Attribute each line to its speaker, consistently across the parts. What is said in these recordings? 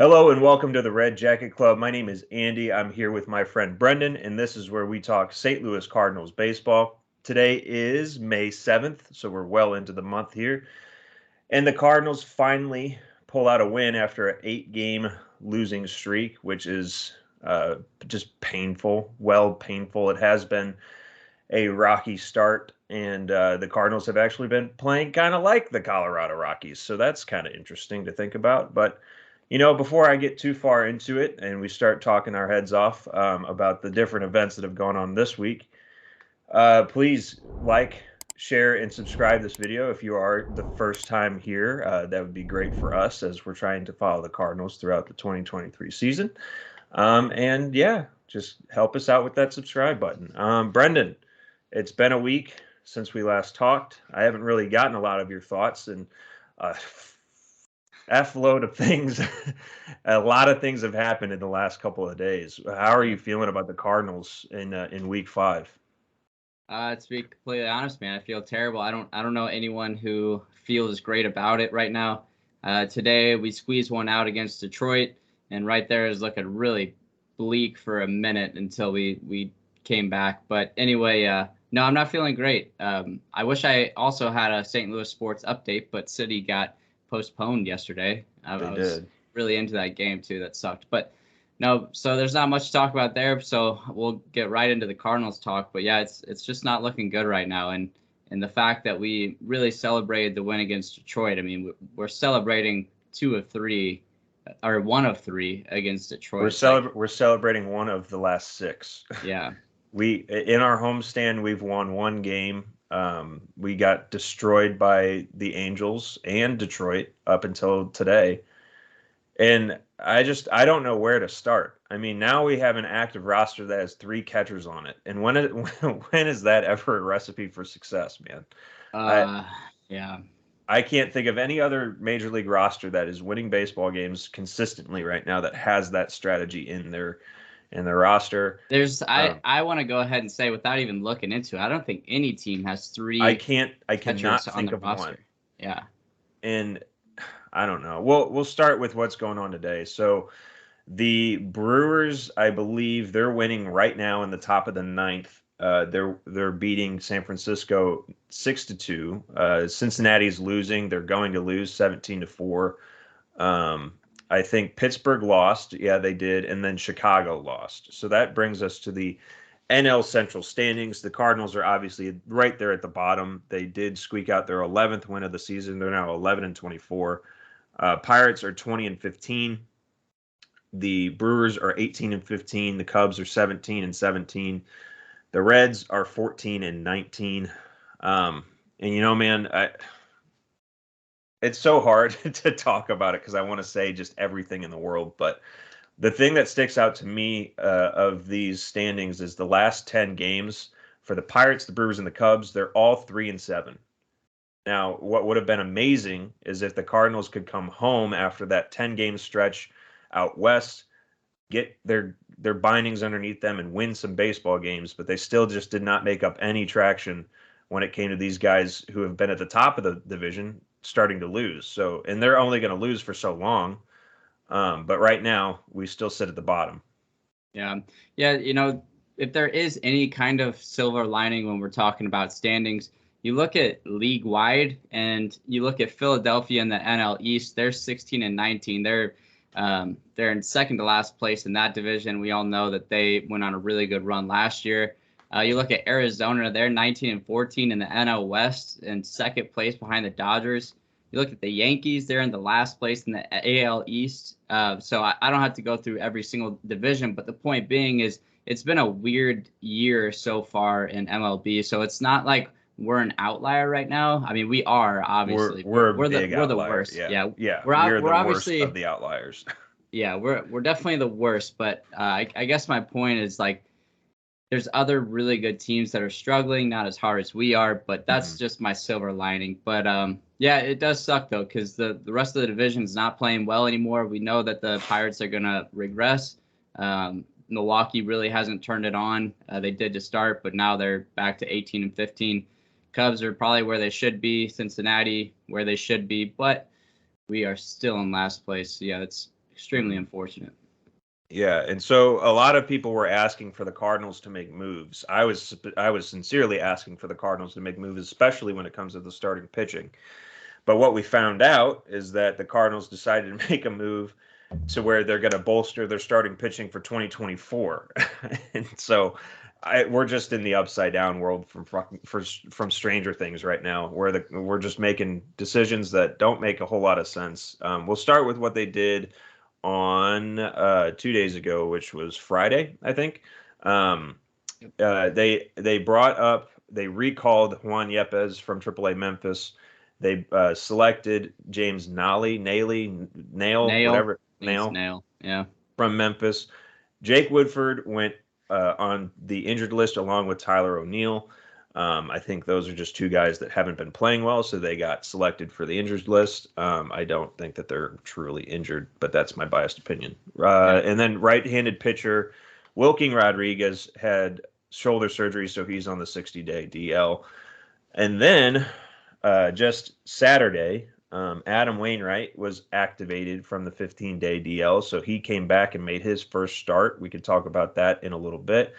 Speaker 1: Hello and welcome to the Red Jacket Club. My name is Andy. I'm here with my friend Brendan, and this is where we talk St. Louis Cardinals baseball. Today is May 7th, so we're well into the month here. And the Cardinals finally pull out a win after an 8-game losing streak, which is just painful, painful. It has been a rocky start, and the Cardinals have actually been playing kind of like the Colorado Rockies, so that's kind of interesting to think about. But before I get too far into it and we start talking our heads off about the different events that have gone on this week, please like, share, and subscribe this video if you are the first time here. That would be great for us as we're trying to follow the Cardinals throughout the 2023 season. And yeah, just help us out with that subscribe button. Brendan, it's been a week since we last talked. I haven't really gotten a lot of your thoughts, and F-load of things. A lot of things have happened in the last couple of days. How are you feeling about the Cardinals in week 5?
Speaker 2: To be completely honest, man, I feel terrible. I don't know anyone who feels great about it right now. Today we squeezed one out against Detroit, and right there is looking really bleak for a minute until we came back. But anyway, no, I'm not feeling great. I wish I also had a St. Louis sports update, but City got postponed yesterday. I was really into that game too. That sucked. But no, so there's not much to talk about there. So we'll get right into the Cardinals talk. But yeah, it's just not looking good right now. And the fact that we really celebrated the win against Detroit. I mean, we're celebrating 2 of 3, or 1 of 3 against Detroit.
Speaker 1: We're celebrating 1 of the last 6.
Speaker 2: Yeah.
Speaker 1: In our homestand, we've won 1 game. We got destroyed by the Angels and Detroit up until today. And I don't know where to start. I mean, now we have an active roster that has 3 catchers on it. And when is that ever a recipe for success, man?
Speaker 2: Yeah.
Speaker 1: I can't think of any other major league roster that is winning baseball games consistently right now that has that strategy in their roster.
Speaker 2: I want to go ahead and say, without even looking into it, I don't think any team has 3.
Speaker 1: I cannot think of
Speaker 2: roster.
Speaker 1: one.
Speaker 2: Yeah.
Speaker 1: And I don't know. We'll start with what's going on today. So the Brewers, I believe they're winning right now in the top of the 9th. They're beating San Francisco 6-2. Cincinnati's losing. They're going to lose 17-4. I think Pittsburgh lost. Yeah, they did. And then Chicago lost. So that brings us to the NL Central standings. The Cardinals are obviously right there at the bottom. They did squeak out their 11th win of the season. They're now 11-24. Pirates are 20-15. The Brewers are 18-15. The Cubs are 17-17. The Reds are 14-19. And man, it's so hard to talk about it because I want to say just everything in the world. But the thing that sticks out to me of these standings is the last 10 games for the Pirates, the Brewers, and the Cubs. They're all 3-7. Now, what would have been amazing is if the Cardinals could come home after that 10-game stretch out west, get their bindings underneath them, and win some baseball games. But they still just did not make up any traction when it came to these guys who have been at the top of the division starting to lose. So, and they're only going to lose for so long. But right now, we still sit at the bottom.
Speaker 2: Yeah. If there is any kind of silver lining when we're talking about standings, you look at league wide and you look at Philadelphia in the NL East. They're 16-19. They're in second to last place in that division. We all know that they went on a really good run last year. You look at Arizona, they're 19-14 in the NL West and second place behind the Dodgers. You look at the Yankees, they're in the last place in the AL East. So I don't have to go through every single division, but the point being is it's been a weird year so far in MLB. So it's not like we're an outlier right now. I mean, we are, obviously.
Speaker 1: We're
Speaker 2: the worst.
Speaker 1: Yeah.
Speaker 2: We're
Speaker 1: the
Speaker 2: obviously
Speaker 1: worst of the outliers.
Speaker 2: Yeah, we're definitely the worst. But I guess my point is, like, there's other really good teams that are struggling, not as hard as we are, but that's just my silver lining. But yeah, it does suck though, because the rest of the division is not playing well anymore. We know that the Pirates are gonna regress. Milwaukee really hasn't turned it on. They did to start, but now they're back to 18-15. Cubs are probably where they should be. Cincinnati where they should be, but we are still in last place. Yeah, it's extremely unfortunate.
Speaker 1: Yeah, and so a lot of people were asking for the Cardinals to make moves. I was sincerely asking for the Cardinals to make moves, especially when it comes to the starting pitching. But what we found out is that the Cardinals decided to make a move to where they're going to bolster their starting pitching for 2024. And so we're just in the upside down world from Stranger Things right now, where we're just making decisions that don't make a whole lot of sense. We'll start with what they did on 2 days ago, which was Friday, I think. They recalled Juan Yepes from AAA Memphis. They selected James
Speaker 2: Nail, yeah,
Speaker 1: from Memphis. Jake Woodford went on the injured list along with Tyler O'Neill. I think those are just two guys that haven't been playing well, so they got selected for the injured list. I don't think that they're truly injured, but that's my biased opinion. And then right-handed pitcher Wilking Rodriguez had shoulder surgery, so he's on the 60-day DL. And then just Saturday, Adam Wainwright was activated from the 15-day DL, so he came back and made his first start. We could talk about that in a little bit.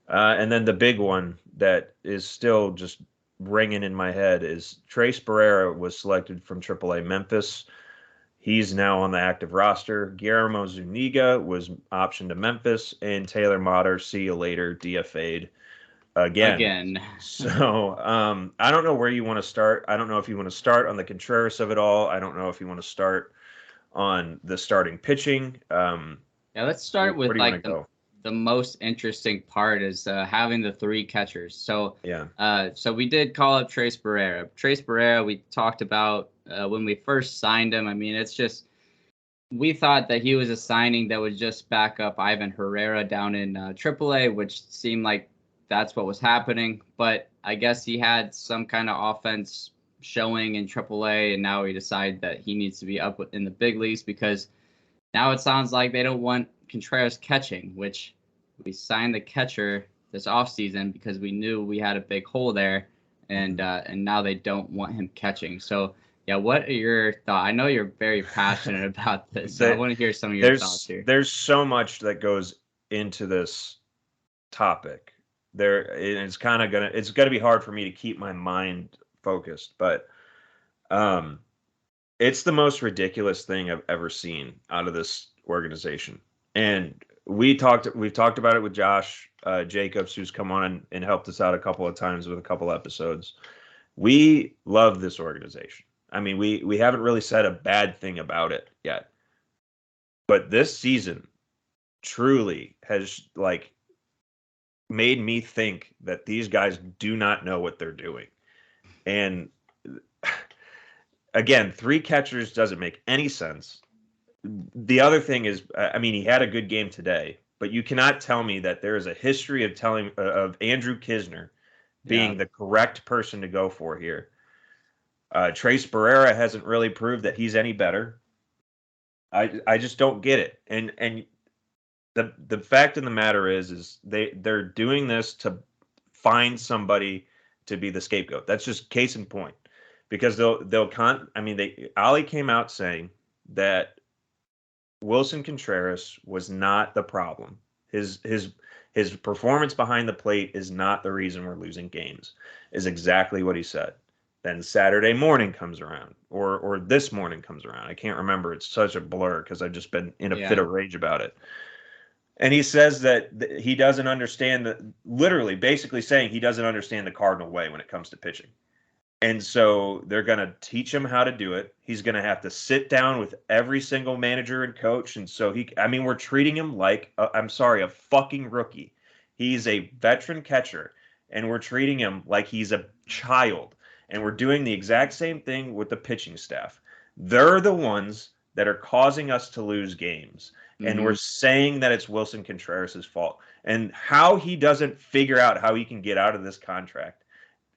Speaker 1: And then the big one that is still just ringing in my head is Trace Barrera was selected from AAA Memphis. He's now on the active roster. Guillermo Zuniga was optioned to Memphis, and Taylor Motter, see you later, DFA'd again. So I don't know where you want to start. I don't know if you want to start on the Contreras of it all. I don't know if you want to start on the starting pitching.
Speaker 2: Let's start with like the most interesting part is having the three catchers. So so we did call up Trace Barrera. Trace Barrera, we talked about when we first signed him. I mean, it's just we thought that he was a signing that would just back up Ivan Herrera down in AAA, which seemed like that's what was happening. But I guess he had some kind of offense showing in AAA, and now he decided that he needs to be up in the big leagues because now it sounds like they don't want Contreras catching, which we signed the catcher this offseason because we knew we had a big hole there, and now they don't want him catching. So, yeah, what are your thoughts? I know you're very passionate about this, so I want to hear some of your thoughts here.
Speaker 1: There's so much that goes into this topic. It's gonna be hard for me to keep my mind focused, but it's the most ridiculous thing I've ever seen out of this organization. And we've talked about it with Josh Jacobs, who's come on and helped us out a couple of times with a couple episodes. We love this organization. I mean, we haven't really said a bad thing about it yet. But this season truly has made me think that these guys do not know what they're doing. And again, three catchers doesn't make any sense. The other thing is, I mean, he had a good game today, but you cannot tell me that there is a history of Andrew Knizner being the correct person to go for here. Trace Barrera hasn't really proved that he's any better. I just don't get it. And the fact of the matter is they're doing this to find somebody to be the scapegoat. That's just case in point. Because Ali came out saying that Wilson Contreras was not the problem. His performance behind the plate is not the reason we're losing games, is exactly what he said. Then Saturday morning comes around, or this morning comes around. I can't remember. It's such a blur because I've just been in a fit of rage about it. And he says that he doesn't understand literally, basically saying he doesn't understand the Cardinal way when it comes to pitching. And so they're going to teach him how to do it. He's going to have to sit down with every single manager and coach. And so we're treating him like, a fucking rookie. He's a veteran catcher, and we're treating him like he's a child. And we're doing the exact same thing with the pitching staff. They're the ones that are causing us to lose games. Mm-hmm. And we're saying that it's Wilson Contreras' fault. And how he doesn't figure out how he can get out of this contract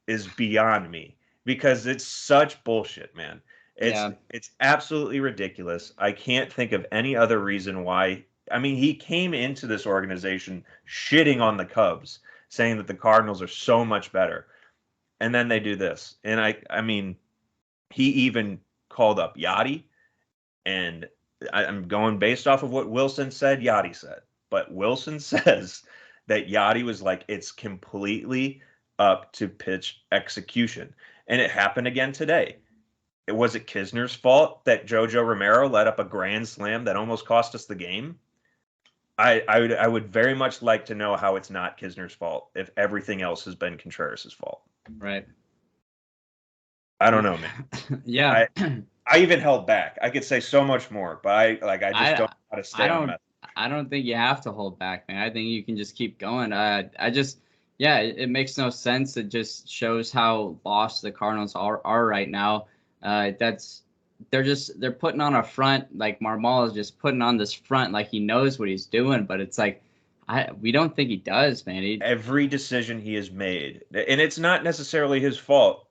Speaker 1: is beyond me. Because it's such bullshit, man. It's absolutely ridiculous. I can't think of any other reason why. I mean, he came into this organization shitting on the Cubs, saying that the Cardinals are so much better. And then they do this. And I mean, he even called up Yachty and I'm going based off of what Wilson said, Yachty said. But Wilson says that Yachty was like, it's completely up to pitch execution. And it happened again today. Was it Knizner's fault that Jojo Romero let up a grand slam that almost cost us the game? I would very much like to know how it's not Knizner's fault if everything else has been Contreras' fault.
Speaker 2: Right.
Speaker 1: I don't know, man.
Speaker 2: Yeah.
Speaker 1: I even held back. I could say so much more, but I just don't know how to stay on that.
Speaker 2: I don't think you have to hold back, man. I think you can just keep going. It makes no sense. It just shows how lost the Cardinals are right now. They're putting on a front, like Marmol is just putting on this front like he knows what he's doing, but it's like we don't think he does, man.
Speaker 1: Every decision he has made, and it's not necessarily his fault.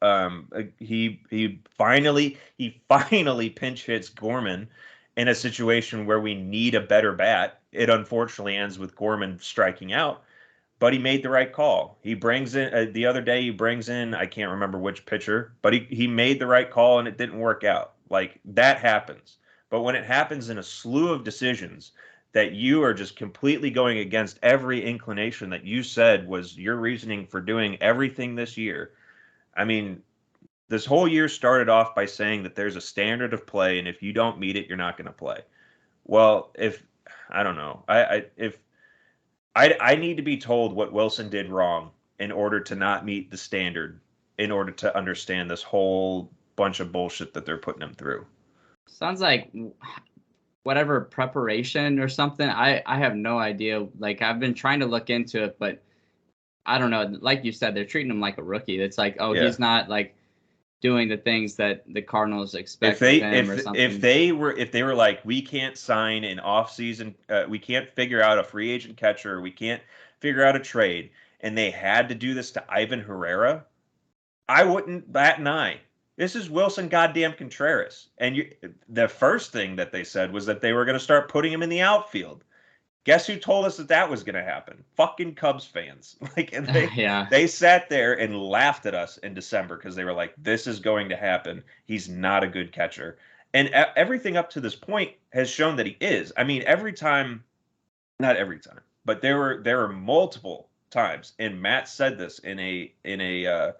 Speaker 1: He finally pinch hits Gorman in a situation where we need a better bat. It unfortunately ends with Gorman striking out, but he made the right call. He brings in the other day. He brings in, I can't remember which pitcher, but he made the right call, and it didn't work out. Like, that happens. But when it happens in a slew of decisions that you are just completely going against every inclination that you said was your reasoning for doing everything this year. I mean, this whole year started off by saying that there's a standard of play, and if you don't meet it, you're not going to play. Well, I don't know. I need to be told what Wilson did wrong in order to not meet the standard, in order to understand this whole bunch of bullshit that they're putting him through.
Speaker 2: Sounds like whatever preparation or something. I have no idea. Like, I've been trying to look into it, but I don't know. Like you said, they're treating him like a rookie. It's like, he's not like doing the things that the Cardinals expect of him or something.
Speaker 1: If they were like, we can't sign an offseason, we can't figure out a free agent catcher, we can't figure out a trade, and they had to do this to Ivan Herrera, I wouldn't bat an eye. This is Wilson goddamn Contreras. And the first thing that they said was that they were going to start putting him in the outfield. Guess who told us that was going to happen? Fucking Cubs fans. Like, and they sat there and laughed at us in December because they were like, this is going to happen. He's not a good catcher. And everything up to this point has shown that he is. I mean, not every time, but there were multiple times, and Matt said this in a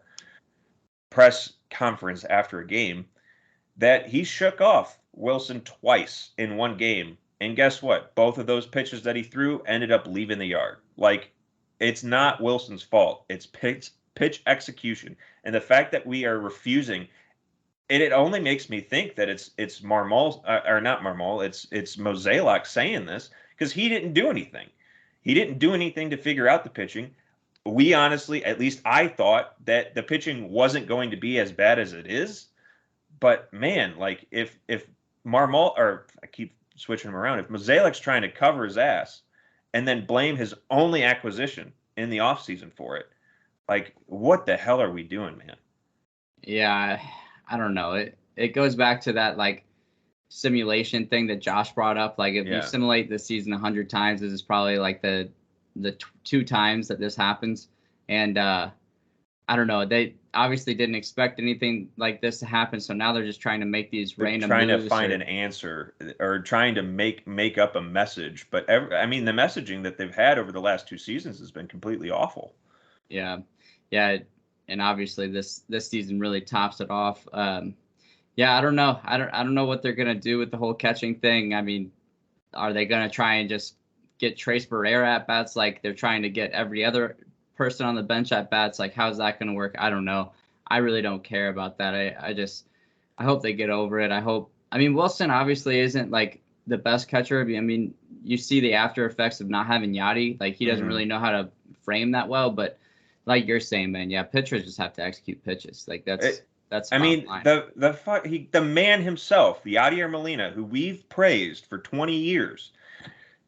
Speaker 1: press conference after a game, that he shook off Wilson twice in one game. And guess what? Both of those pitches that he threw ended up leaving the yard. Like, it's not Wilson's fault. It's pitch execution. And the fact that we are refusing, it only makes me think that it's Marmol, or not Marmol, it's Mozeliak saying this, because he didn't do anything. He didn't do anything to figure out the pitching. We honestly, at least I thought that the pitching wasn't going to be as bad as it is. But man, like, if Marmol, or I keep switching him around, if Mozeliak's trying to cover his ass and then blame his only acquisition in the offseason for it, like, what the hell are we doing, man?
Speaker 2: Yeah, I don't know. It goes back to that, like, simulation thing that Josh brought up. Like, if you simulate the season 100 times, this is probably like the 2 times that this happens. And I don't know. They obviously didn't expect anything like this to happen, so now they're just trying to make these random moves.
Speaker 1: Trying to find an answer, or trying to make up a message. But I mean, the messaging that they've had over the last 2 seasons has been completely awful.
Speaker 2: Yeah, and obviously this season really tops it off. I don't know. I don't know what they're gonna do with the whole catching thing. I mean, are they gonna try and just get Trace Barrera at bats like they're trying to get every other person on the bench at bats? Like, how's that going to work? I don't know. I really don't care about that. I hope they get over it. I mean, Wilson obviously isn't like the best catcher. I mean, you see the after effects of not having Yachty. Like, he doesn't really know how to frame that well, but like you're saying, man, pitchers just have to execute pitches. Like, that's. I mean,
Speaker 1: the man himself, Yadier Molina, who we've praised for 20 years,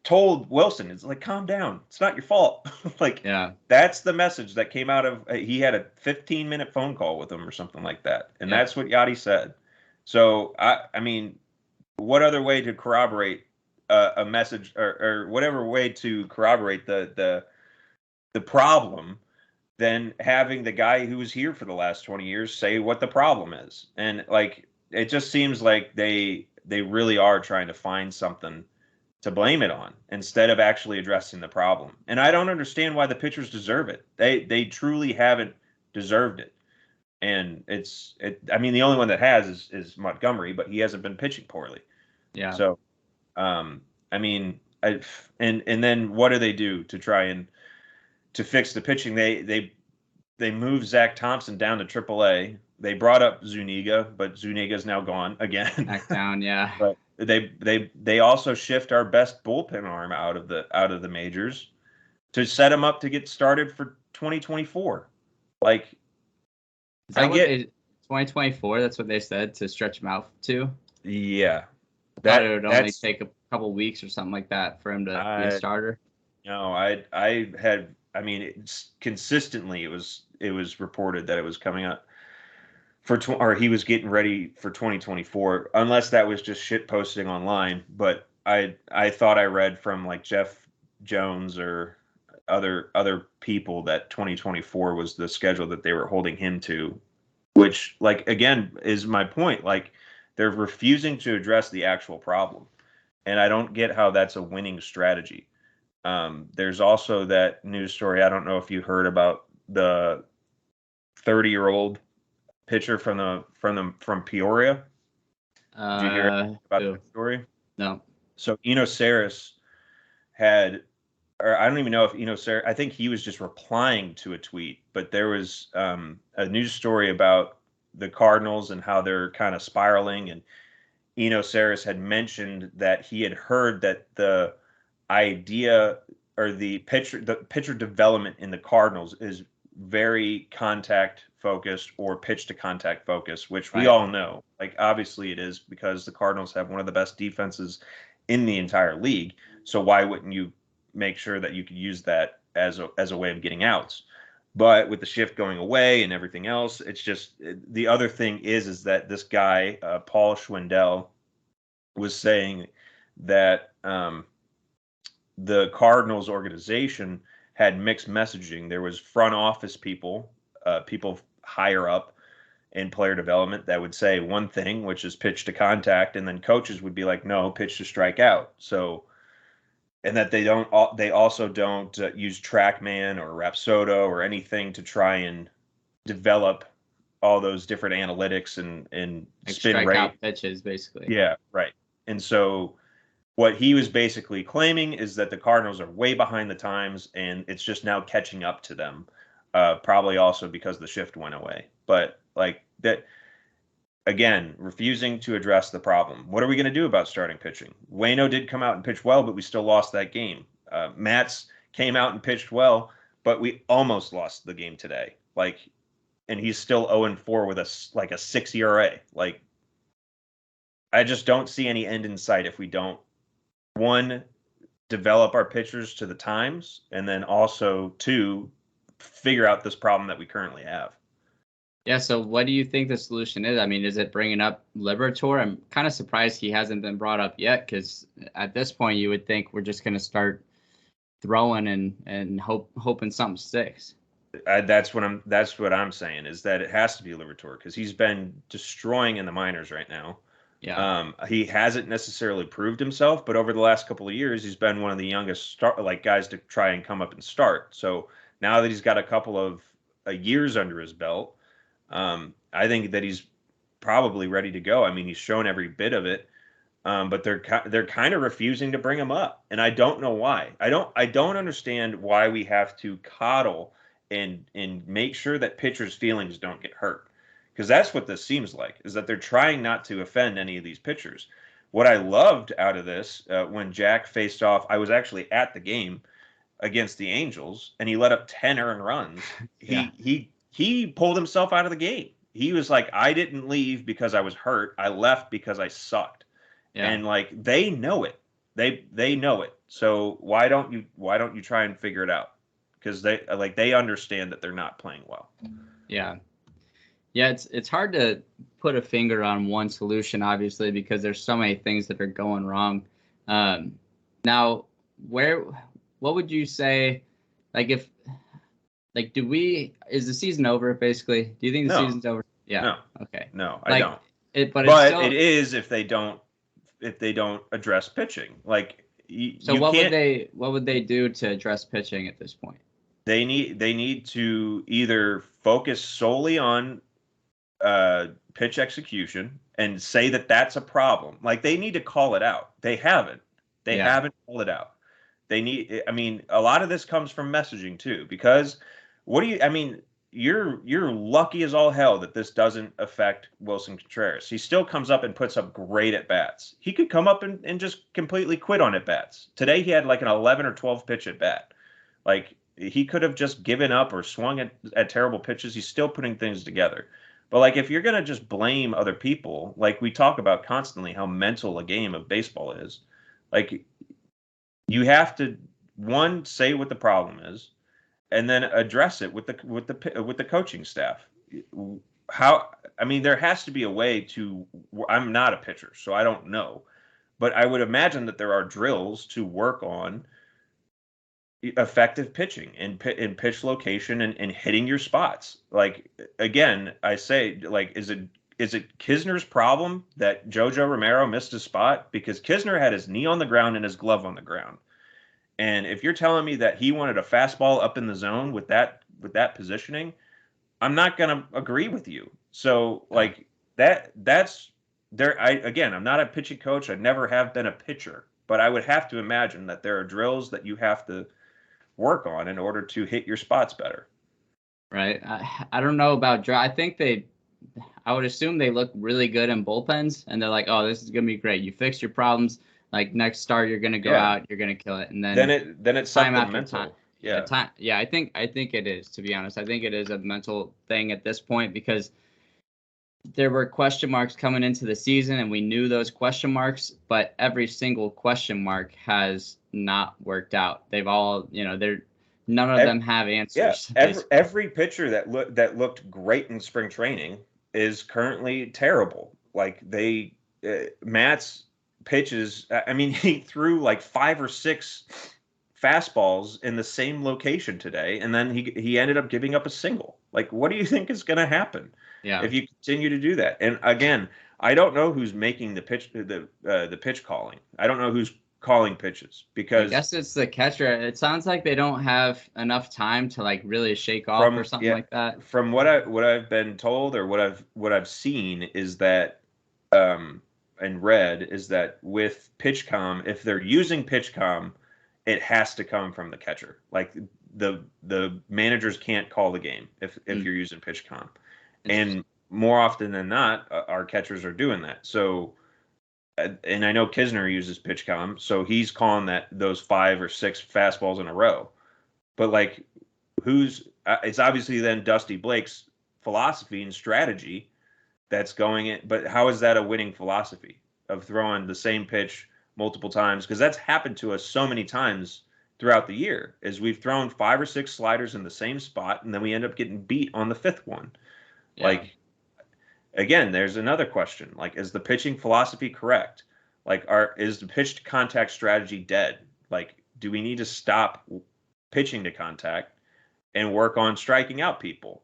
Speaker 1: told Wilson, it's like, calm down. It's not your fault. Like, that's the message that came out of, he had a 15-minute phone call with him or something like that. And that's what Yachty said. So, I mean, what other way to corroborate a message, or whatever way to corroborate the problem than having the guy who was here for the last 20 years say what the problem is? And, like, it just seems like they they really are trying to find something to blame it on instead of actually addressing the problem. And I don't understand why the pitchers deserve it. They truly haven't deserved it. And I mean, the only one that has is Montgomery, but he hasn't been pitching poorly.
Speaker 2: Yeah.
Speaker 1: So, I mean, and then what do they do to try and to fix the pitching? They moved Zack Thompson down to AAA. They brought up Zuniga, but Zuniga's now gone again.
Speaker 2: Back down, yeah.
Speaker 1: But they also shift our best bullpen arm out of the majors to set him up to get started for 2024. Like,
Speaker 2: Is that 2024? That's what they said, to stretch him out to.
Speaker 1: Yeah,
Speaker 2: That it would only take a couple weeks or something like that for him to be a starter.
Speaker 1: No, I mean, it's consistently it was reported that it was coming up or he was getting ready for 2024, unless that was just shit posting online. But I thought I read from like Jeff Jones or other people that 2024 was the schedule that they were holding him to, which, like, again, is my point. Like, they're refusing to address the actual problem, and I don't get how that's a winning strategy. There's also that news story. I don't know if you heard about the 30-year-old pitcher from Peoria. Did you hear about that story?
Speaker 2: No.
Speaker 1: So Eno Saris had, or I don't even know if Eno Saris, I think he was just replying to a tweet, but there was a news story about the Cardinals and how they're kind of spiraling, and Eno Saris had mentioned that he had heard that the idea or the pitcher development in the Cardinals is very contact focused or pitch to contact focused, which we all know. Like, obviously it is, because the Cardinals have one of the best defenses in the entire league. So why wouldn't you make sure that you could use that as a way of getting outs? But with the shift going away and everything else, it's just, the other thing is that this guy, Paul Schwindel, was saying that the Cardinals organization had mixed messaging. There was front office people higher up in player development that would say one thing, which is pitch to contact, and then coaches would be like, no, pitch to strike out. So, and that they also don't use TrackMan or Rapsodo or anything to try and develop all those different analytics and
Speaker 2: like
Speaker 1: spin rate
Speaker 2: out pitches, basically.
Speaker 1: Yeah, right. And so what he was basically claiming is that the Cardinals are way behind the times, and it's just now catching up to them. Probably also because the shift went away. But like that, again, refusing to address the problem. What are we going to do about starting pitching? Waino did come out and pitch well, but we still lost that game. Matz came out and pitched well, but we almost lost the game today. Like, and he's still 0-4 with a 6 ERA. Like, I just don't see any end in sight if we don't, one, develop our pitchers to the times, and then also, two, figure out this problem that we currently have.
Speaker 2: Yeah, so what do you think the solution is? I mean, is it bringing up Liberatore? I'm kind of surprised he hasn't been brought up yet, because at this point you would think we're just going to start throwing and hoping something sticks.
Speaker 1: That's what I'm saying, is that it has to be Liberatore, because he's been destroying in the minors right now.
Speaker 2: Yeah.
Speaker 1: He hasn't necessarily proved himself, but over the last couple of years, he's been one of the youngest guys to try and come up and start. So now that he's got a couple of years under his belt, I think that he's probably ready to go. I mean, he's shown every bit of it, but they're kind of refusing to bring him up, and I don't know why. I don't understand why we have to coddle and make sure that pitchers' feelings don't get hurt. Because that's what this seems like, is that they're trying not to offend any of these pitchers. What I loved out of this, when Jack faced off, I was actually at the game against the Angels, and he let up 10 earned runs.
Speaker 2: Yeah.
Speaker 1: He pulled himself out of the game. He was like, I didn't leave because I was hurt. I left because I sucked. Yeah. And like, they know it. They know it. So why don't you try and figure it out? Because they understand that they're not playing well.
Speaker 2: Yeah. Yeah, it's hard to put a finger on one solution, obviously, because there's so many things that are going wrong. Now, what would you say, like, is the season over, basically? Do you think the season's over? Yeah.
Speaker 1: No.
Speaker 2: Okay.
Speaker 1: No, I don't.
Speaker 2: But
Speaker 1: it is if they don't if they don't address pitching. Like
Speaker 2: So
Speaker 1: you can't.
Speaker 2: what would they do to address pitching at this point?
Speaker 1: They need to either focus solely on pitch execution and say that that's a problem. Like they need to call it out. They haven't. They
Speaker 2: Yeah.
Speaker 1: haven't called it out. They need. I mean, a lot of this comes from messaging too. Because what do you? I mean, you're lucky as all hell that this doesn't affect Wilson Contreras. He still comes up and puts up great at bats. He could come up and just completely quit on at bats. Today he had like an 11 or 12 pitch at bat. Like he could have just given up or swung at terrible pitches. He's still putting things together. But like if you're gonna just blame other people, like we talk about constantly how mental a game of baseball is, like you have to one say what the problem is, and then address it with the coaching staff. How I mean, there has to be a way to. I'm not a pitcher, so I don't know, but I would imagine that there are drills to work on effective pitching in pitch location and hitting your spots. Like again, I say, like, is it Knizner's problem that Jojo Romero missed his spot? Because Knizner had his knee on the ground and his glove on the ground. And if you're telling me that he wanted a fastball up in the zone with that positioning, I'm not going to agree with you. So like that's there. I'm not a pitching coach. I never have been a pitcher, but I would have to imagine that there are drills that you have to work on in order to hit your spots better.
Speaker 2: Right. I don't know about I think I would assume they look really good in bullpens, and they're like, oh, this is going to be great. You fix your problems. Like next start, you're going to go out, you're going to kill it. And then
Speaker 1: it's something mental.
Speaker 2: Time. Yeah. I think it is, to be honest. I think it is a mental thing at this point because there were question marks coming into the season, and we knew those question marks, but every single question mark has not worked out. They've all, none of them have answers.
Speaker 1: Yeah, every pitcher that looked great in spring training is currently terrible. Like Matz pitches. I mean, he threw like 5 or 6 fastballs in the same location today, and then he ended up giving up a single. Like, what do you think is going to happen?
Speaker 2: Yeah.
Speaker 1: If you continue to do that? And again, I don't know who's making the pitch calling. I don't know who's calling pitches because
Speaker 2: I guess it's the catcher. It sounds like they don't have enough time to like really shake off or something like that.
Speaker 1: From what I've been told or what I've seen is that and read is that with PitchCom, if they're using PitchCom, it has to come from the catcher. Like the managers can't call the game if you're using PitchCom. And more often than not, our catchers are doing that. So, and I know Knizner uses PitchCom, so he's calling those 5 or 6 fastballs in a row. But like, it's obviously then Dusty Blake's philosophy and strategy that's going in. But how is that a winning philosophy of throwing the same pitch multiple times? Because that's happened to us so many times throughout the year. Is we've thrown 5 or 6 sliders in the same spot, and then we end up getting beat on the 5th one. Yeah. Like, again, there's another question. Like, is the pitching philosophy correct? Like, is the pitch to contact strategy dead? Like, do we need to stop pitching to contact and work on striking out people?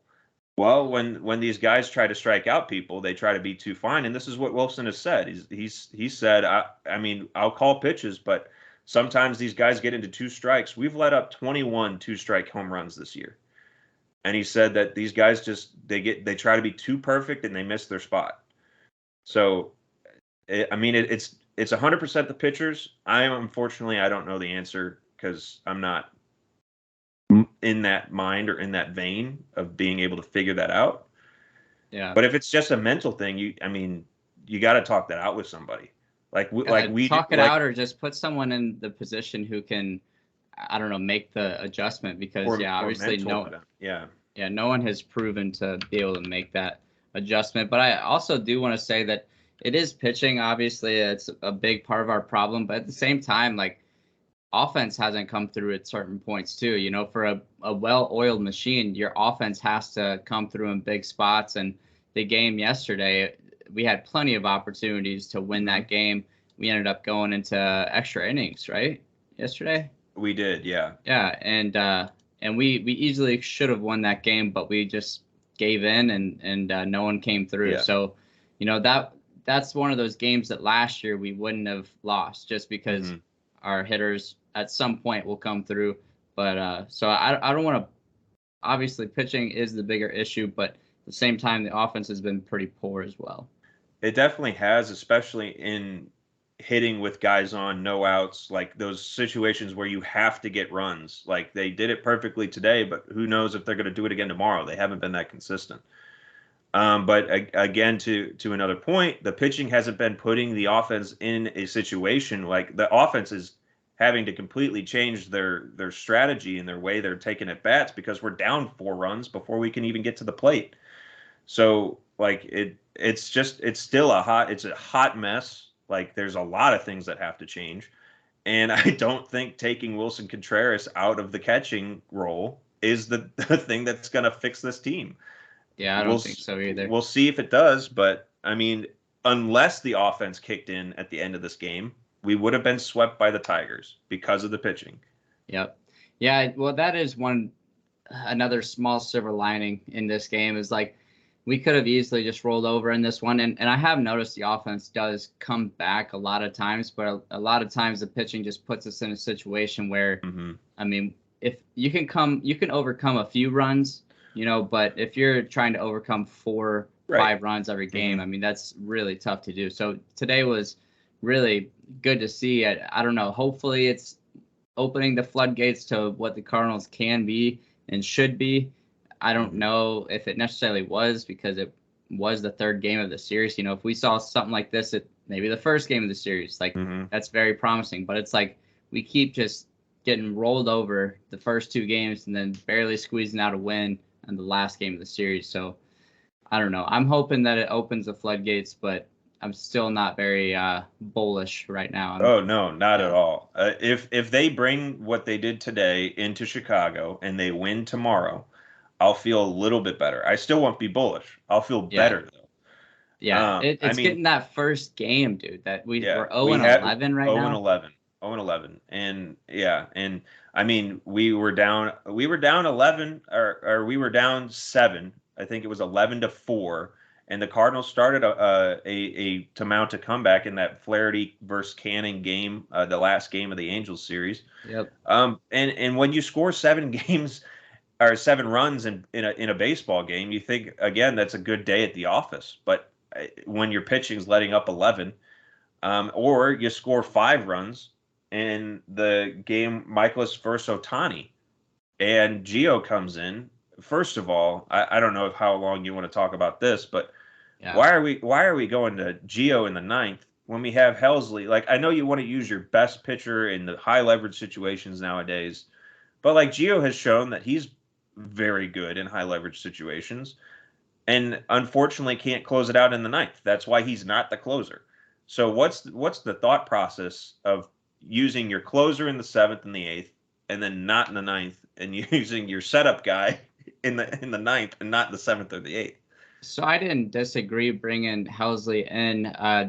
Speaker 1: Well, when these guys try to strike out people, they try to be too fine. And this is what Wilson has said. He said, I mean, I'll call pitches, but sometimes these guys get into 2 strikes. We've let up 21 2-strike home runs this year. And he said that these guys they try to be too perfect and they miss their spot. So, I mean, it's 100% the pitchers. Unfortunately, I don't know the answer because I'm not in that mind or in that vein of being able to figure that out.
Speaker 2: Yeah.
Speaker 1: But if it's just a mental thing, you got to talk that out with somebody. We
Speaker 2: talk it out, or just put someone in the position who can, I don't know, make the adjustment because obviously no one has proven to be able to make that adjustment. But I also do want to say that it is pitching. Obviously, it's a big part of our problem. But at the same time, like, offense hasn't come through at certain points too. For a well-oiled machine, your offense has to come through in big spots. And the game yesterday, we had plenty of opportunities to win that game. We ended up going into extra innings, right? Yesterday?
Speaker 1: We did, yeah.
Speaker 2: Yeah, and we easily should have won that game, but we just gave in and no one came through. Yeah. So, that's one of those games that last year we wouldn't have lost just because
Speaker 1: Mm-hmm.
Speaker 2: our hitters at some point will come through. But so I don't want to. Obviously, pitching is the bigger issue, but at the same time, the offense has been pretty poor as well.
Speaker 1: It definitely has, especially in hitting with guys on, no outs, like those situations where you have to get runs. Like they did it perfectly today, but who knows if they're going to do it again tomorrow? They haven't been that consistent. But again, to another point, the pitching hasn't been putting the offense in a situation like the offense is having to completely change their strategy and their way they're taking at bats because we're down 4 runs before we can even get to the plate. So like it's still it's a hot mess. Like there's a lot of things that have to change. And I don't think taking Wilson Contreras out of the catching role is the thing that's going to fix this team.
Speaker 2: Yeah, I don't think so either.
Speaker 1: We'll see if it does, but I mean, unless the offense kicked in at the end of this game, we would have been swept by the Tigers because of the pitching.
Speaker 2: Yep. Yeah, well, that is another small silver lining in this game is like we could have easily just rolled over in this one. And I have noticed the offense does come back a lot of times, but a lot of times the pitching just puts us in a situation where, I mean, if you can overcome a few runs, but if you're trying to overcome 4, 5 runs every game, I mean, that's really tough to do. So today was really good to see. I don't know. Hopefully it's opening the floodgates to what the Cardinals can be and should be. I don't know if it necessarily was because it was the 3rd game of the series. If we saw something like this at maybe the 1st game of the series, like that's very promising. But it's like we keep just getting rolled over the first 2 games and then barely squeezing out a win in the last game of the series. So I don't know. I'm hoping that it opens the floodgates, but I'm still not very bullish right now.
Speaker 1: Oh no, not at all. If they bring what they did today into Chicago and they win tomorrow, I'll feel a little bit better. I still won't be bullish. I'll feel better though.
Speaker 2: Yeah, it's getting that first game, dude. That we're 0-11 right
Speaker 1: 0
Speaker 2: now.
Speaker 1: and 11, 0 and 11, and I mean we were down 11 or we were down 7. I think it was 11-4. And the Cardinals started to mount a comeback in that Flaherty versus Canning game, the last game of the Angels series.
Speaker 2: Yep.
Speaker 1: And when you score 7 games or 7 runs in a baseball game, you think again that's a good day at the office. But when your pitching's letting up 11, or you score 5 runs in the game, Mikolas versus Ohtani, and Gio comes in. First of all, I don't know how long you want to talk about this, but why are we going to Gio in the 9th when we have Helsley? Like I know you want to use your best pitcher in the high leverage situations nowadays, but like Gio has shown that he's very good in high leverage situations, and unfortunately can't close it out in the 9th. That's why he's not the closer. So what's the thought process of using your closer in the 7th and the 8th, and then not in the 9th, and using your setup guy in the 9th and not the 7th or the 8th?
Speaker 2: So I didn't disagree bringing Helsley in.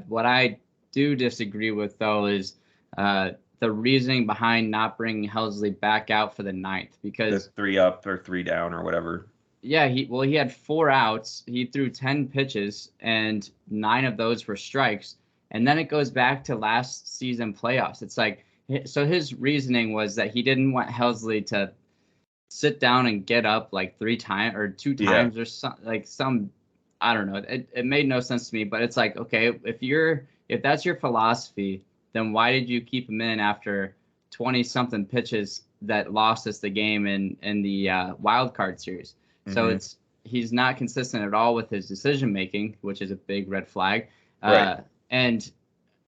Speaker 2: What I do disagree with, though, is the reasoning behind not bringing Helsley back out for the 9th. Because
Speaker 1: the 3 up or 3 down or whatever.
Speaker 2: Yeah, he had 4 outs. He threw 10 pitches, and 9 of those were strikes. And then it goes back to last season playoffs. It's like, so his reasoning was that he didn't want Helsley to sit down and get up like 3 times or 2 times or some I don't know. It made no sense to me, but it's like, okay, if that's your philosophy, then why did you keep him in after 20 something pitches that lost us the game in the wild card series? So he's not consistent at all with his decision making, which is a big red flag. And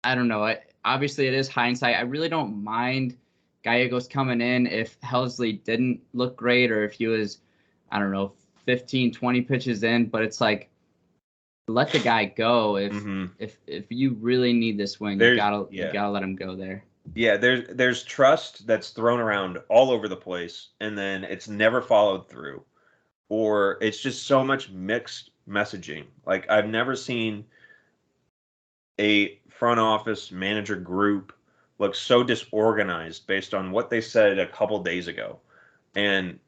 Speaker 2: I don't know. Obviously, it is hindsight. I really don't mind Gallegos coming in if Helsley didn't look great or if he was, I don't know, 15, 20 pitches in. But it's like, let the guy go. If you really need this win, you gotta let him go there.
Speaker 1: Yeah, there's trust that's thrown around all over the place, and then it's never followed through, or it's just so much mixed messaging. Like I've never seen a front office manager group look so disorganized based on what they said a couple days ago, and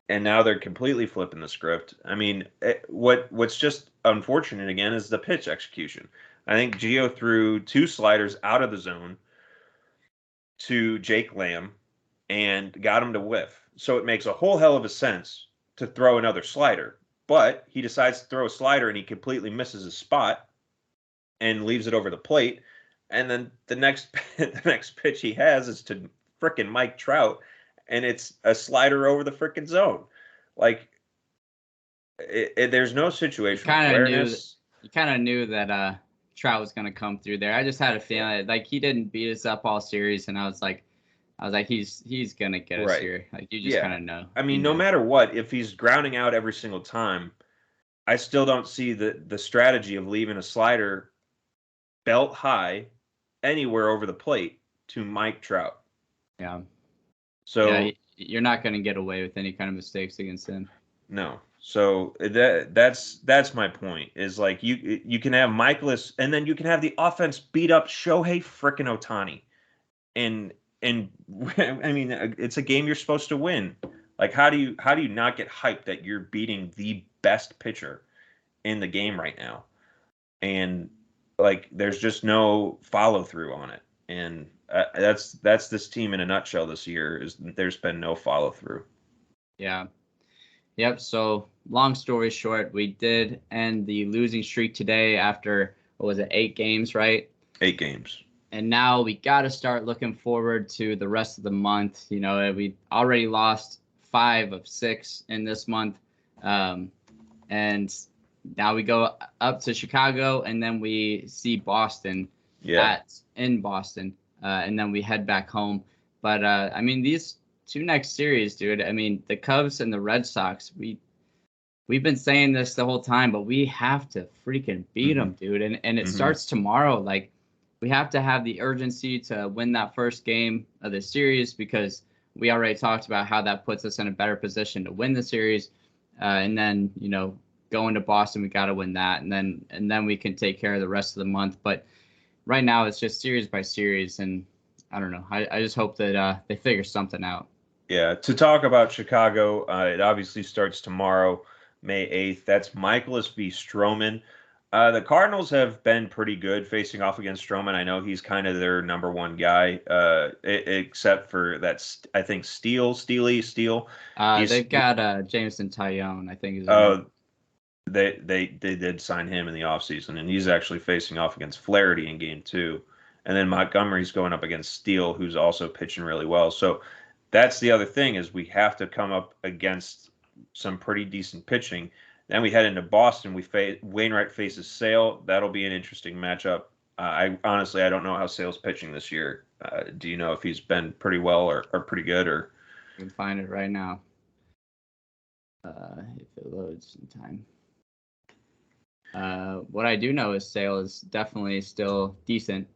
Speaker 1: now they're completely flipping the script. I mean, what's just unfortunate again is the pitch execution. I think Gio threw 2 sliders out of the zone to Jake Lamb and got him to whiff. So it makes a whole hell of a sense to throw another slider. But he decides to throw a slider and he completely misses his spot and leaves it over the plate. And then the next pitch he has is to frickin' Mike Trout, and it's a slider over the frickin' zone. Like, there's no situation awareness.
Speaker 2: You kind of knew that Trout was going to come through there. I just had a feeling like he didn't beat us up all series, and I was like, he's going to get us here. Like, you just kind of know.
Speaker 1: I mean, no matter what, if he's grounding out every single time, I still don't see the strategy of leaving a slider belt high anywhere over the plate to Mike Trout.
Speaker 2: Yeah.
Speaker 1: So
Speaker 2: you're not going to get away with any kind of mistakes against him.
Speaker 1: No. So that's my point. Is like you can have Mikolas, and then you can have the offense beat up Shohei frickin' Ohtani, and I mean it's a game you're supposed to win. Like how do you not get hyped that you're beating the best pitcher in the game right now, and like there's just no follow through on it, and that's this team in a nutshell this year. Is there's been no follow through.
Speaker 2: Yeah. Yep. So long story short, we did end the losing streak today after, what was it, 8 games, right?
Speaker 1: 8 games.
Speaker 2: And now we got to start looking forward to the rest of the month. You know, we already lost 5 of 6 in this month. And now we go up to Chicago, and then we see Boston in Boston. And then we head back home. But, I mean, these 2 next series, dude. I mean, the Cubs and the Red Sox, we've been saying this the whole time, but we have to freaking beat them, dude. And it starts tomorrow. Like, we have to have the urgency to win that first game of the series, because we already talked about how that puts us in a better position to win the series. And then, you know, going to Boston, we got to win that. And then we can take care of the rest of the month. But right now it's just series by series. And I don't know. I just hope that they figure something out.
Speaker 1: Yeah, to talk about Chicago, it obviously starts tomorrow, May 8th. That's Mikolas v. Stroman. The Cardinals have been pretty good facing off against Stroman. I know he's kind of their number one guy, except for that, I think, Steele.
Speaker 2: They've got Jameson Taillon, I think.
Speaker 1: They did sign him in the offseason, and he's actually facing off against Flaherty in game 2. And then Montgomery's going up against Steele, who's also pitching really well. So that's the other thing, is we have to come up against some pretty decent pitching. Then we head into Boston. Wainwright faces Sale. That'll be an interesting matchup. I honestly don't know how Sale's pitching this year. Do you know if he's been pretty well or pretty good? Or
Speaker 2: you can find it right now if it loads in time. What I do know is Sale is definitely still decent.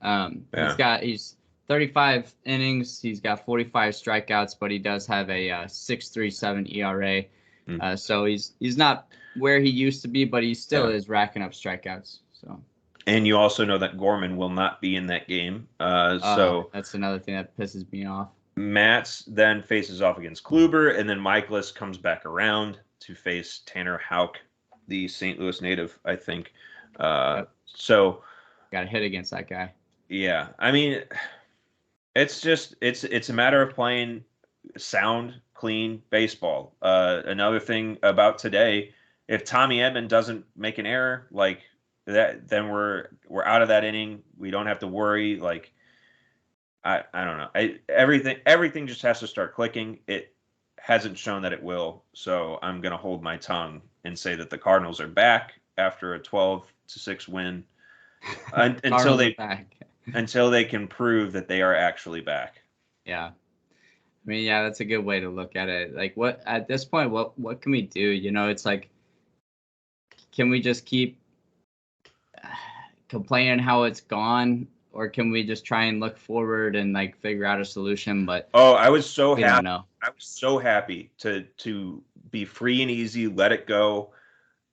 Speaker 2: He's 35 innings. He's got 45 strikeouts, but he does have a 6.37 ERA. So he's not where he used to be, but he still is racking up strikeouts. So.
Speaker 1: And you also know that Gorman will not be in that game. So
Speaker 2: that's another thing that pisses me off.
Speaker 1: Matz then faces off against Kluber, and then Mikolas comes back around to face Tanner Houck, the St. Louis native, I think. So
Speaker 2: got to hit against that guy.
Speaker 1: Yeah, I mean, it's a matter of playing sound, clean baseball. Another thing about today, if Tommy Edman doesn't make an error like that, then we're out of that inning. We don't have to worry. Like, I don't know. Everything just has to start clicking. It hasn't shown that it will, so I'm gonna hold my tongue and say that the Cardinals are back after a 12-6 win until they can prove that they are actually back.
Speaker 2: Yeah. I mean, yeah, that's a good way to look at it. Like, what at this point, what can we do? You know, it's like, can we just keep complaining how it's gone, or can we just try and look forward and like figure out a solution? But
Speaker 1: I was so happy.
Speaker 2: Don't know.
Speaker 1: I was so happy to be free and easy, let it go,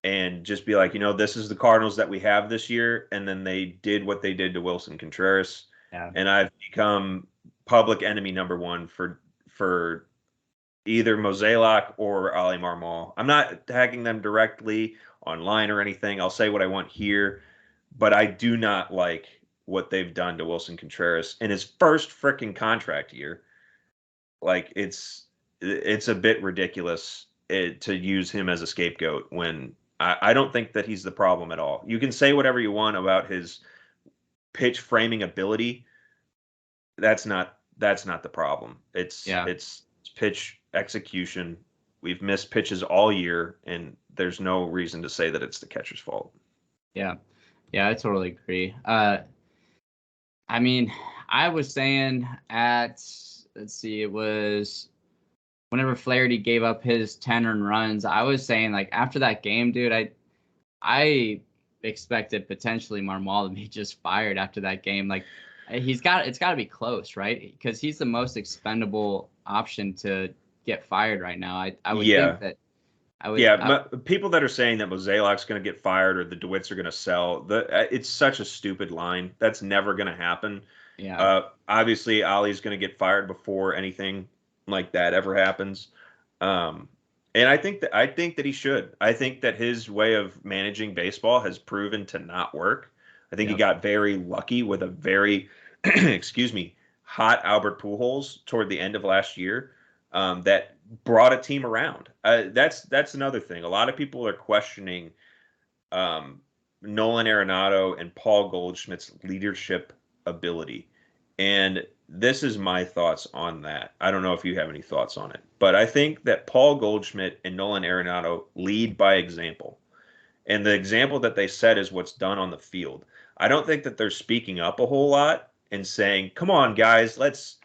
Speaker 1: and just be like, this is the Cardinals that we have this year. And then they did what they did to Wilson Contreras, and I've become public enemy number 1 for either Mozeliak or Ali Marmol. I'm not tagging them directly online or anything. I'll say what I want here, but I do not like what they've done to Wilson Contreras in his first freaking contract year. Like it's a bit ridiculous to use him as a scapegoat when I don't think that he's the problem at all. You can say whatever you want about his pitch framing ability. That's not the problem. It's pitch execution. We've missed pitches all year, and there's no reason to say that it's the catcher's fault.
Speaker 2: Yeah, I totally agree. I mean, I was saying let's see, it was whenever Flaherty gave up his 10 earned runs, I was saying, like, after that game, dude, I expected potentially Marmol to be just fired after that game. Like, it's got to be close, right? Because he's the most expendable option to get fired right now. I would think that.
Speaker 1: People that are saying that Mozeliak's going to get fired or the DeWitts are going to sell, it's such a stupid line. That's never going to happen.
Speaker 2: Yeah.
Speaker 1: Obviously, Ali's going to get fired before anything like that ever happens. And I think that he should. I think that his way of managing baseball has proven to not work. I think he got very lucky with a very, hot Albert Pujols toward the end of last year. That brought a team around. That's another thing. A lot of people are questioning Nolan Arenado and Paul Goldschmidt's leadership ability. And this is my thoughts on that. I don't know if you have any thoughts on it, but I think that Paul Goldschmidt and Nolan Arenado lead by example. And the example that they set is what's done on the field. I don't think that they're speaking up a whole lot and saying, "Come on, guys, let's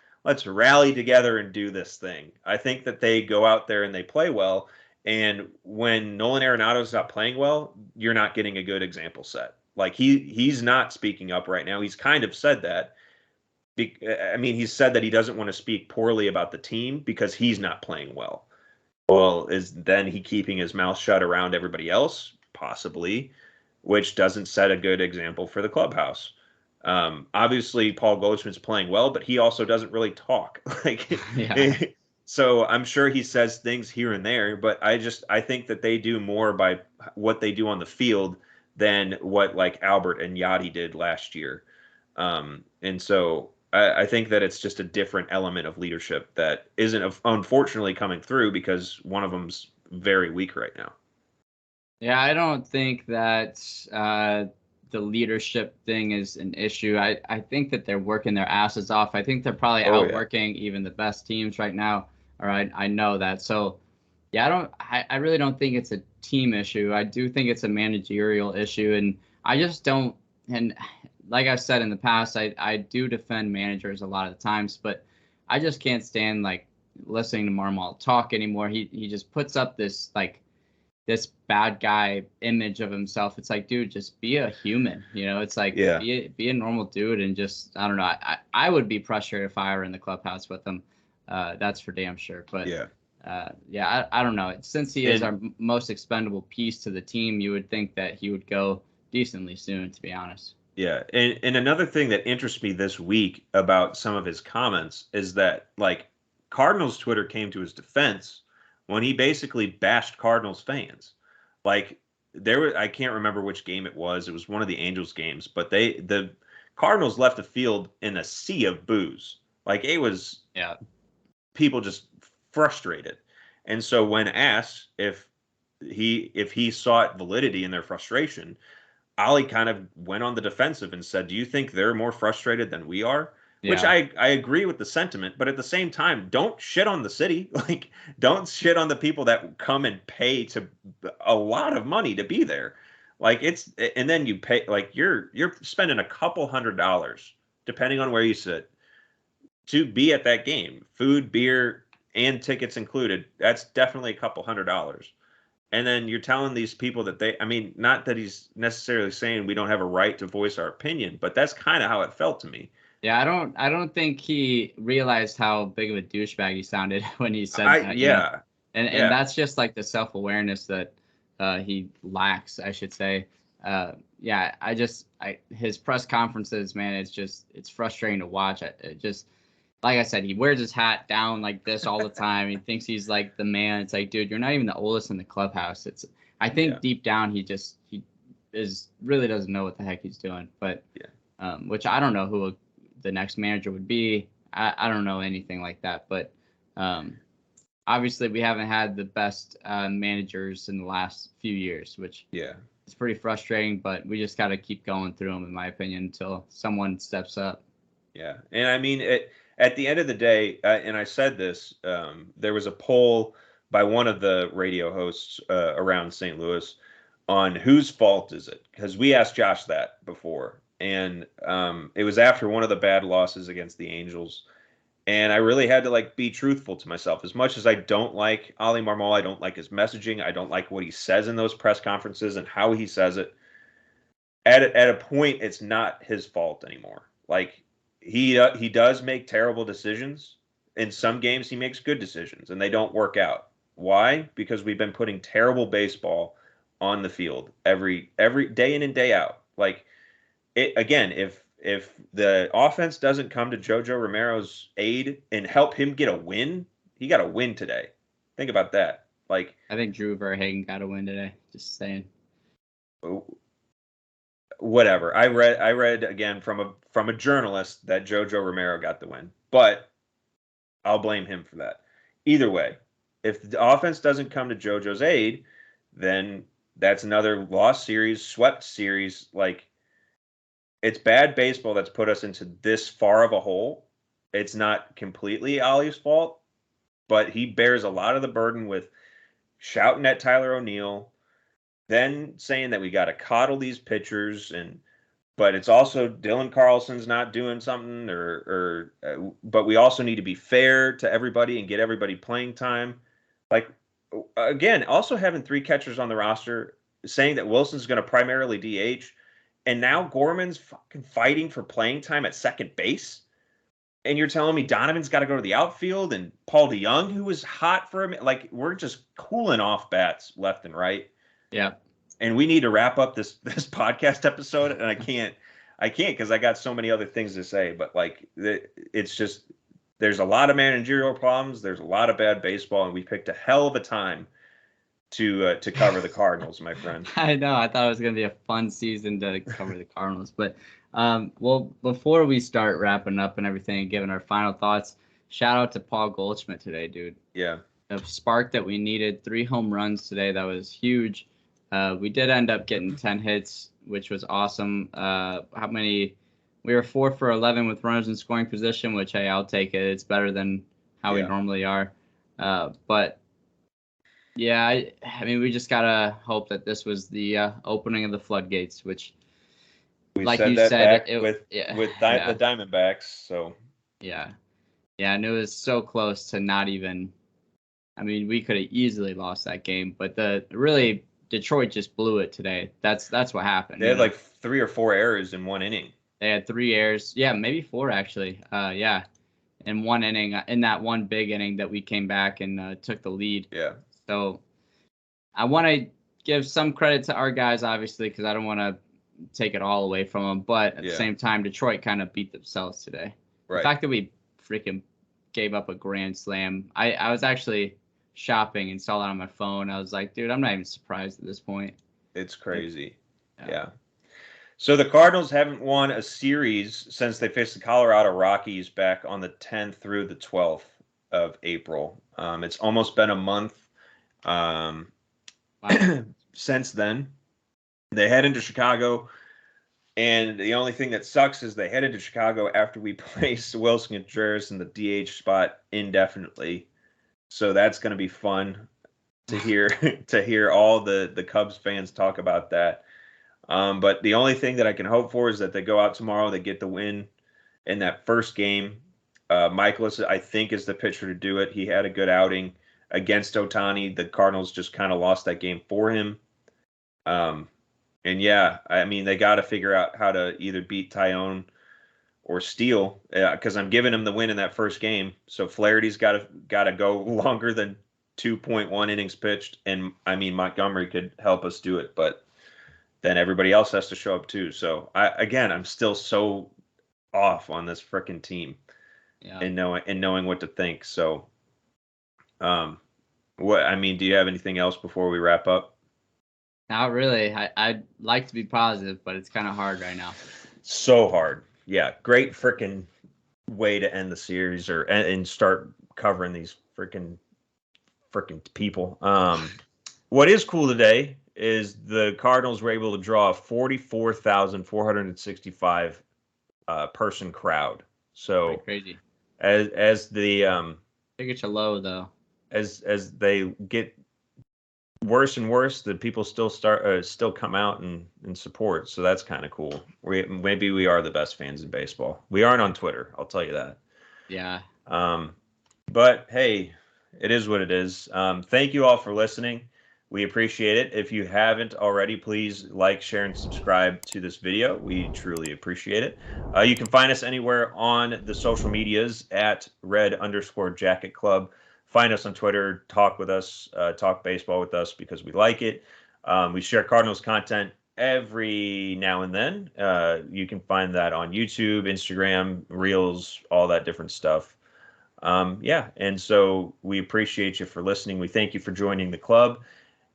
Speaker 1: rally together and do this thing." I think that they go out there and they play well. And when Nolan Arenado's not playing well, you're not getting a good example set. Like he's not speaking up right now. He's kind of said that. I mean, he's said that he doesn't want to speak poorly about the team because he's not playing well. Well, is then he keeping his mouth shut around everybody else? Possibly, which doesn't set a good example for the clubhouse. Obviously, Paul Goldschmidt's playing well, but he also doesn't really talk. So I'm sure he says things here and there, but I think that they do more by what they do on the field than what like Albert and Yachty did last year. And so I think that it's just a different element of leadership that isn't unfortunately coming through because one of them's very weak right now.
Speaker 2: Yeah, I don't think that the leadership thing is an issue. I think that they're working their asses off. I think they're probably outworking even the best teams right now. All right, I know that. So, yeah, I really don't think it's a team issue. I do think it's a managerial issue, and I just don't. And like I've said in the past, I do defend managers a lot of the times, but I just can't stand like listening to Marmol talk anymore. He just puts up this bad guy image of himself. It's like, dude, just be a human. It's like be a normal dude and just I don't know. I would be frustrated if I were in the clubhouse with him. That's for damn sure. But I don't know. Since he is our most expendable piece to the team, you would think that he would go decently soon, to be honest.
Speaker 1: Yeah, and another thing that interests me this week about some of his comments is that like Cardinals Twitter came to his defense when he basically bashed Cardinals fans. Like I can't remember which game it was. It was one of the Angels games, but the Cardinals left the field in a sea of boos. Like it was people just frustrated. And so when asked if he sought validity in their frustration, Ali kind of went on the defensive and said, "Do you think they're more frustrated than we are?" Yeah. Which I agree with the sentiment, but at the same time, don't shit on the city. Like, don't shit on the people that come and pay to a lot of money to be there. Like and then you pay, like you're spending a couple $100, depending on where you sit, to be at that game. Food, beer, and tickets included. That's definitely a couple $100. And then you're telling these people that not that he's necessarily saying we don't have a right to voice our opinion, but that's kind of how it felt to me.
Speaker 2: Yeah, I don't think he realized how big of a douchebag he sounded when he said that.
Speaker 1: Yeah.
Speaker 2: And that's just like the self-awareness that he lacks, I should say. His press conferences, man, it's frustrating to watch. Like I said, he wears his hat down like this all the time. He thinks he's like the man. It's like, dude, you're not even the oldest in the clubhouse. I think deep down he really doesn't know what the heck he's doing. But which I don't know who the next manager would be. I don't know anything like that. But obviously we haven't had the best managers in the last few years, which it's pretty frustrating. But we just got to keep going through them, in my opinion, until someone steps up.
Speaker 1: Yeah, and I mean, at the end of the day, and I said this, there was a poll by one of the radio hosts around St. Louis on whose fault is it? Because we asked Josh that before, and it was after one of the bad losses against the Angels, and I really had to like be truthful to myself. As much as I don't like Ali Marmol, I don't like his messaging, I don't like what he says in those press conferences and how he says it. At a point, it's not his fault anymore. Like he does make terrible decisions. In some games, he makes good decisions, and they don't work out. Why? Because we've been putting terrible baseball on the field every day in and day out. Like again, if the offense doesn't come to Jojo Romero's aid and help him get a win, he got a win today. Think about that. Like
Speaker 2: I think Drew VerHagen got a win today. Just saying.
Speaker 1: Whatever. I read again from a journalist that Jojo Romero got the win, but I'll blame him for that. Either way, if the offense doesn't come to Jojo's aid, then that's another lost series, swept series. Like it's bad baseball that's put us into this far of a hole. It's not completely Ollie's fault, but he bears a lot of the burden with shouting at Tyler O'Neill, then saying that we got to coddle these pitchers, but it's also Dylan Carlson's not doing something, but we also need to be fair to everybody and get everybody playing time. Like again, also having 3 catchers on the roster, saying that Wilson's going to primarily DH, and now Gorman's fucking fighting for playing time at second base. And you're telling me Donovan's got to go to the outfield, and Paul DeYoung, who was hot for him, like we're just cooling off bats left and right.
Speaker 2: Yeah.
Speaker 1: And we need to wrap up this podcast episode, and I can't because I got so many other things to say. But like, it's just there's a lot of managerial problems. There's a lot of bad baseball, and we picked a hell of a time to cover the Cardinals, my friend.
Speaker 2: I know. I thought it was gonna be a fun season to cover the Cardinals, but well, before we start wrapping up and everything and giving our final thoughts, shout out to Paul Goldschmidt today, dude.
Speaker 1: Yeah.
Speaker 2: The spark that we needed. 3 home runs today. That was huge. We did end up getting 10 hits, which was awesome. How many? We were 4 for 11 with runners in scoring position, which, hey, I'll take it. It's better than how we normally are. But, yeah, I mean, we just got to hope that this was the opening of the floodgates, which,
Speaker 1: we
Speaker 2: like
Speaker 1: said
Speaker 2: you
Speaker 1: that
Speaker 2: said,
Speaker 1: back with the Diamondbacks. So,
Speaker 2: yeah. Yeah, and it was so close to not even – I mean, we could have easily lost that game. But Detroit just blew it today. That's what happened.
Speaker 1: They had like 3 or 4 errors in 1 inning.
Speaker 2: They had 3 errors. Yeah, maybe 4 actually. Yeah, in 1 inning, in that one big inning that we came back and took the lead.
Speaker 1: Yeah.
Speaker 2: So I want to give some credit to our guys, obviously, because I don't want to take it all away from them. But at the same time, Detroit kind of beat themselves today. Right. The fact that we freaking gave up a grand slam. I was actually shopping and saw that on my phone. I was like, dude, I'm not even surprised at this point.
Speaker 1: It's crazy. Yeah. So the Cardinals haven't won a series since they faced the Colorado Rockies back on the 10th through the 12th of April. It's almost been a month since then. They head into Chicago, and the only thing that sucks is they head into Chicago after we place Wilson Contreras in the DH spot indefinitely. So that's going to be fun to hear all the Cubs fans talk about that. But the only thing that I can hope for is that they go out tomorrow, they get the win in that first game. Mikolas, I think, is the pitcher to do it. He had a good outing against Ohtani. The Cardinals just kind of lost that game for him. And yeah, I mean, they got to figure out how to either beat Tyone or Steele, because I'm giving him the win in that first game. So Flaherty's got to go longer than 2.1 innings pitched, and I mean Montgomery could help us do it, but then everybody else has to show up too. So I'm still so off on this frickin' team, and knowing what to think. So, do you have anything else before we wrap up?
Speaker 2: Not really. I'd like to be positive, but it's kind of hard right now.
Speaker 1: So hard. Yeah, great freaking way to end the series and start covering these freaking people. What is cool today is the Cardinals were able to draw a 44,465 person crowd.
Speaker 2: Pretty
Speaker 1: So
Speaker 2: crazy.
Speaker 1: as the
Speaker 2: I think it's a low though.
Speaker 1: as they get worse and worse, the people still come out and support. So that's kind of cool. Maybe we are the best fans in baseball. We aren't on Twitter, I'll tell you that.
Speaker 2: Yeah.
Speaker 1: But hey, it is what it is. Thank you all for listening. We appreciate it. If you haven't already, please like, share, and subscribe to this video. We truly appreciate it. You can find us anywhere on the social medias at red_jacket club. Find us on Twitter, talk with us, talk baseball with us because we like it. We share Cardinals content every now and then. You can find that on YouTube, Instagram, Reels, all that different stuff. Yeah, and so we appreciate you for listening. We thank you for joining the club,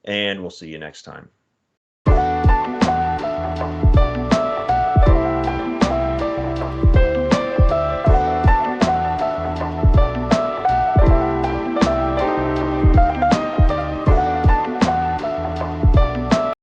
Speaker 1: and we'll see you next time.